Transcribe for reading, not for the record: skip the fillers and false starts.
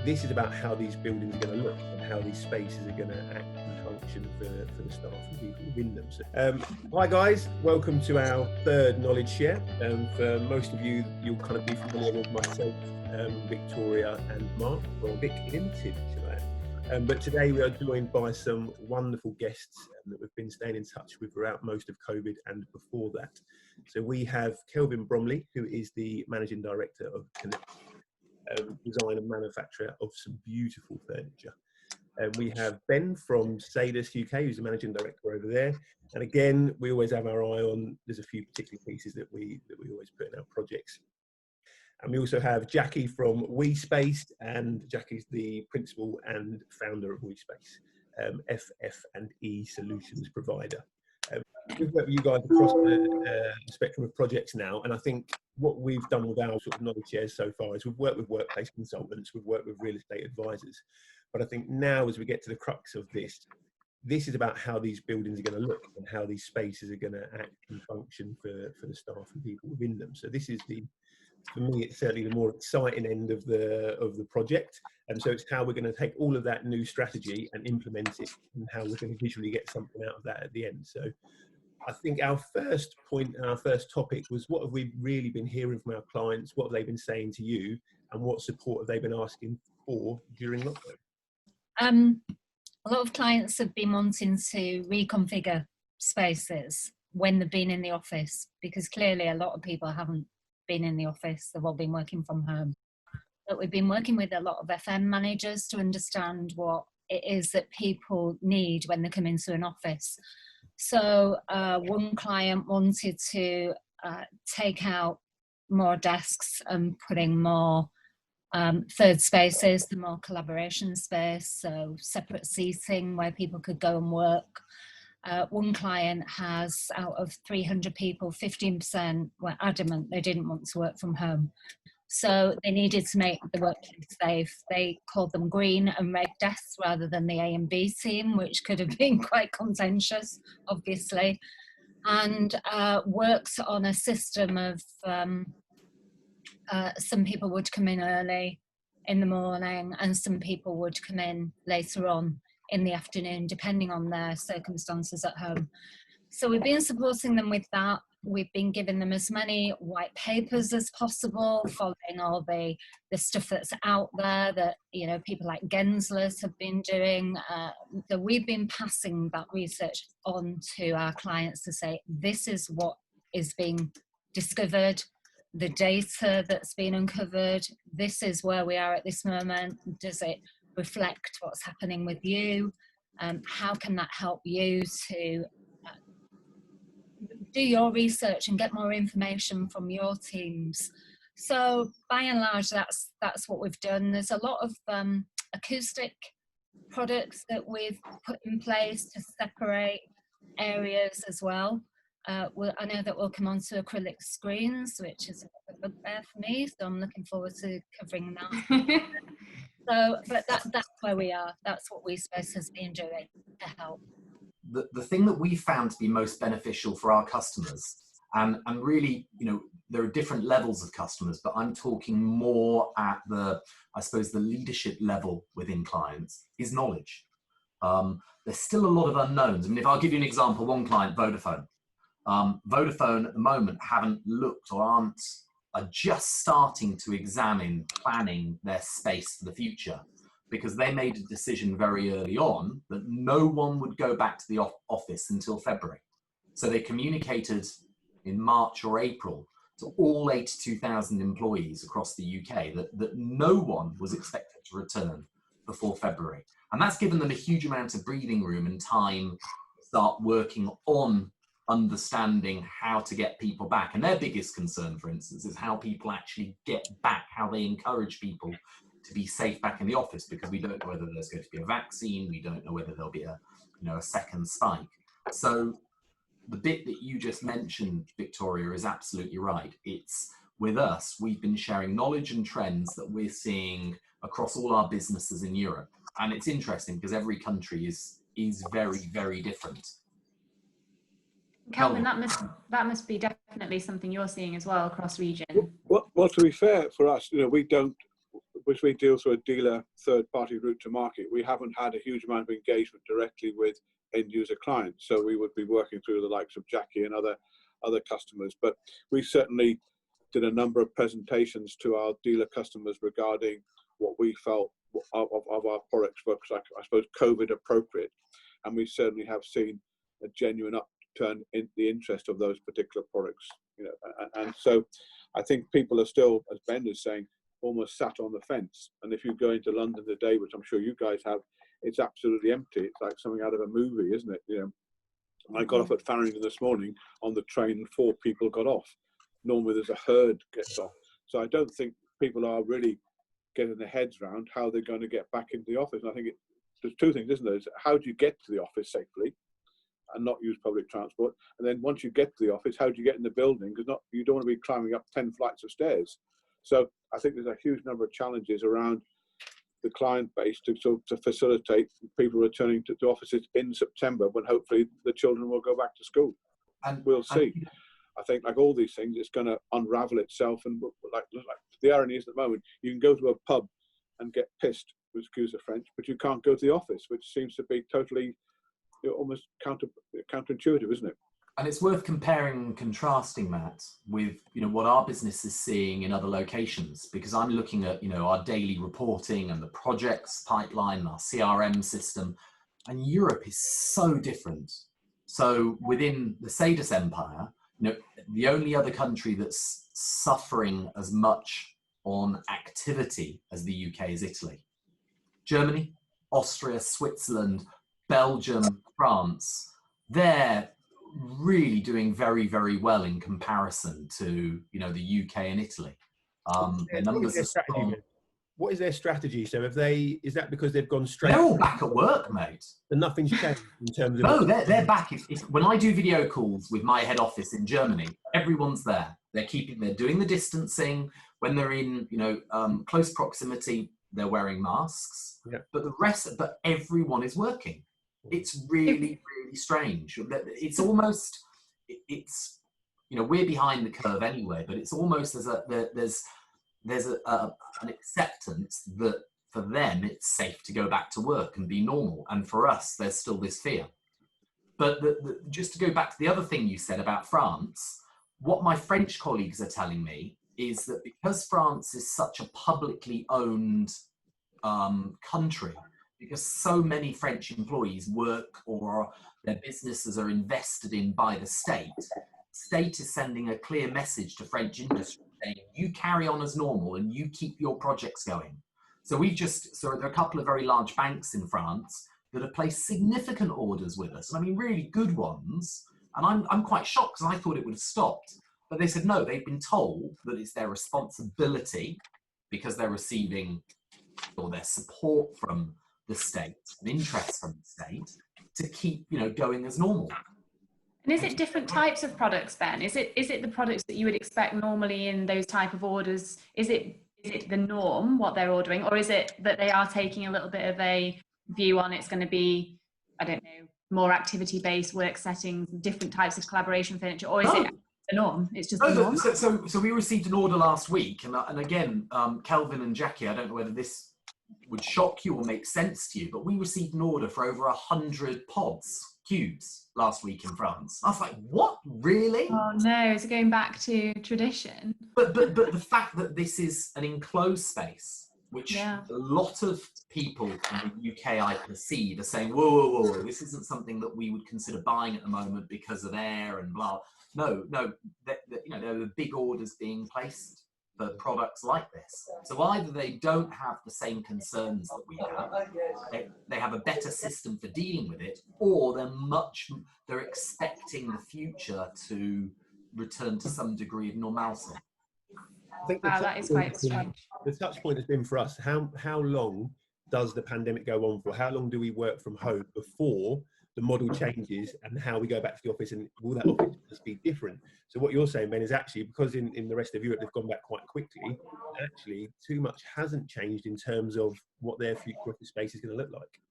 This is about how these buildings are going to look and how these spaces are going to act and function for the staff and people within them. So, hi guys, welcome to our third knowledge share. For most of you, you'll kind of be familiar with myself, Victoria and Mark, or Vic Hinted, but today we are joined by some wonderful guests that we've been staying in touch with throughout most of COVID and before that. So we have Kelvin Bromley, who is the Managing Director of Connect, design and manufacturer of some beautiful furniture. We have Ben from Sedus UK, who's the Managing Director over there. And again, we always have our eye on, there's a few particular pieces that we always put in our projects. And we also have Jacqui from WeSpace, and Jacqui's the principal and founder of WeSpace, FF&E solutions provider. We've worked with you guys across the spectrum of projects now, and I think what we've done with our sort of knowledge shares so far is we've worked with workplace consultants, we've worked with real estate advisors, but I think now as we get to the crux of this is about how these buildings are going to look and how these spaces are going to act and function for the staff and people within them. So this is for me, it's certainly the more exciting end of the project. And so it's how we're going to take all of that new strategy and implement it, and how we're going to visually get something out of that at the end. So I think our first point and our first topic was, what have we really been hearing from our clients? What have they been saying to you? And what support have they been asking for during lockdown? A lot of clients have been wanting to reconfigure spaces when they've been in the office, because clearly a lot of people haven't been in the office, they've all been working from home. But we've been working with a lot of FM managers to understand what it is that people need when they come into an office. So one client wanted to take out more desks and putting more third spaces, the more collaboration space, so separate seating where people could go and work. One client has, out of 300 people, 15% were adamant they didn't want to work from home. So they needed to make the workplace safe. They called them green and red desks rather than the A and B team, which could have been quite contentious, obviously. And works on a system of some people would come in early in the morning and some people would come in later on in the afternoon, depending on their circumstances at home. So we've been supporting them with that. We've been giving them as many white papers as possible, following all the stuff that's out there that, you know, people like Gensler's have been doing. So we've been passing that research on to our clients to say, this is what is being discovered, the data that's been uncovered, this is where we are at this moment. Does it reflect what's happening with you? How can that help you to do your research and get more information from your teams? So by and large, that's what we've done. There's a lot of acoustic products that we've put in place to separate areas as well. I know that we'll come on to acrylic screens, which is a bugbear for me, so I'm looking forward to covering that. So, but that's where we are. That's what WeSpace has been doing to help. The thing that we found to be most beneficial for our customers, and really, you know, there are different levels of customers, but I'm talking more at the leadership level within clients, is knowledge. There's still a lot of unknowns. I mean, if I'll give you an example, one client, Vodafone. Vodafone at the moment haven't looked or are just starting to examine planning their space for the future, because they made a decision very early on that no one would go back to the office until February. So they communicated in March or April to all 82,000 employees across the UK that no one was expected to return before February. And that's given them a huge amount of breathing room and time to start working on understanding how to get people back. And their biggest concern, for instance, is how people actually get back, how they encourage people to be safe back in the office, because we don't know whether there's going to be a vaccine, we don't know whether there'll be a second spike. So the bit that you just mentioned, Victoria, is absolutely right. It's with us, we've been sharing knowledge and trends that we're seeing across all our businesses in Europe. And it's interesting because every country is very, very different. Kelvin, that must be definitely something you're seeing as well across region. Well, to be fair for us, you know, we don't which we deal through a dealer third-party route to market, we haven't had a huge amount of engagement directly with end-user clients. So we would be working through the likes of Jacqui and other customers. But we certainly did a number of presentations to our dealer customers regarding what we felt of our products were, I suppose, COVID appropriate. And we certainly have seen a genuine upturn in the interest of those particular products. You know, and so I think people are still, as Ben is saying, almost sat on the fence. And if you go into London today, which I'm sure you guys have, it's absolutely empty. It's like something out of a movie, isn't it? You know, I got off at Farringdon this morning on the train and 4 people got off. Normally there's a herd gets off. So I don't think people are really getting their heads around how they're going to get back into the office. And I think there's 2 things, isn't there? It's how do you get to the office safely and not use public transport? And then once you get to the office, how do you get in the building? Because you don't want to be climbing up 10 flights of stairs. So I think there's a huge number of challenges around the client base to facilitate people returning to offices in September, when hopefully the children will go back to school. And we'll see. I think, like all these things, it's going to unravel itself. And like the irony is, at the moment, you can go to a pub and get pissed, excuse the French, but you can't go to the office, which seems to be totally, almost counterintuitive, isn't it? And it's worth comparing and contrasting, Matt, with, you know, what our business is seeing in other locations, because I'm looking at, you know, our daily reporting and the projects pipeline and our CRM system, and Europe is so different. So within the Sedus empire, you know, the only other country that's suffering as much on activity as the UK is Italy. Germany, Austria, Switzerland, Belgium, France, they're really doing very, very well in comparison to, you know, the UK and Italy. The numbers are strong. What is their strategy? So is that because they've gone straight? They're all back at work, mate. And nothing's changed in terms of... No, they're back. When I do video calls with my head office in Germany, everyone's there. They're doing the distancing. When they're in, you know, close proximity, they're wearing masks. Yeah. But everyone is working. It's really, really strange. It's almost, it's, you know, we're behind the curve anyway, but it's almost there's an acceptance that for them it's safe to go back to work and be normal, and for us there's still this fear. But just to go back to the other thing you said about France, what my French colleagues are telling me is that because France is such a publicly owned country, because so many French employees work or their businesses are invested in by the state is sending a clear message to French industry saying, you carry on as normal and you keep your projects going. So there are a couple of very large banks in France that have placed significant orders with us. And I mean, really good ones. And I'm quite shocked because I thought it would have stopped. But they said, no, they've been told that it's their responsibility, because they're receiving or their support from the state, an interest from the state, to keep, you know, going as normal. And is it different types of products, Ben? Is it the products that you would expect normally in those type of orders? Is it the norm, what they're ordering, or is it that they are taking a little bit of a view on it's going to be, I don't know, more activity-based work settings, different types of collaboration furniture, or is it the norm? It's just the norm? So we received an order last week, and again, Kelvin and Jacqui, I don't know whether this would shock you or make sense to you, but we received an order for over 100 cubes last week in France. I was like, what, really? Oh no, is it going back to tradition? But the fact that this is an enclosed space, which a lot of people in the UK I perceive are saying, whoa, this isn't something that we would consider buying at the moment because of air and blah. No, you know, there are big orders being placed for products like this. So either they don't have the same concerns that we have, they have a better system for dealing with it, or they're expecting the future to return to some degree of normality. I think that is quite strange. The touch point has been for us, how long does the pandemic go on for? How long do we work from home before the model changes and how we go back to the office, and will that office just be different? So what you're saying, Ben, is actually because in the rest of Europe they've gone back quite quickly, actually too much hasn't changed in terms of what their future office space is going to look like.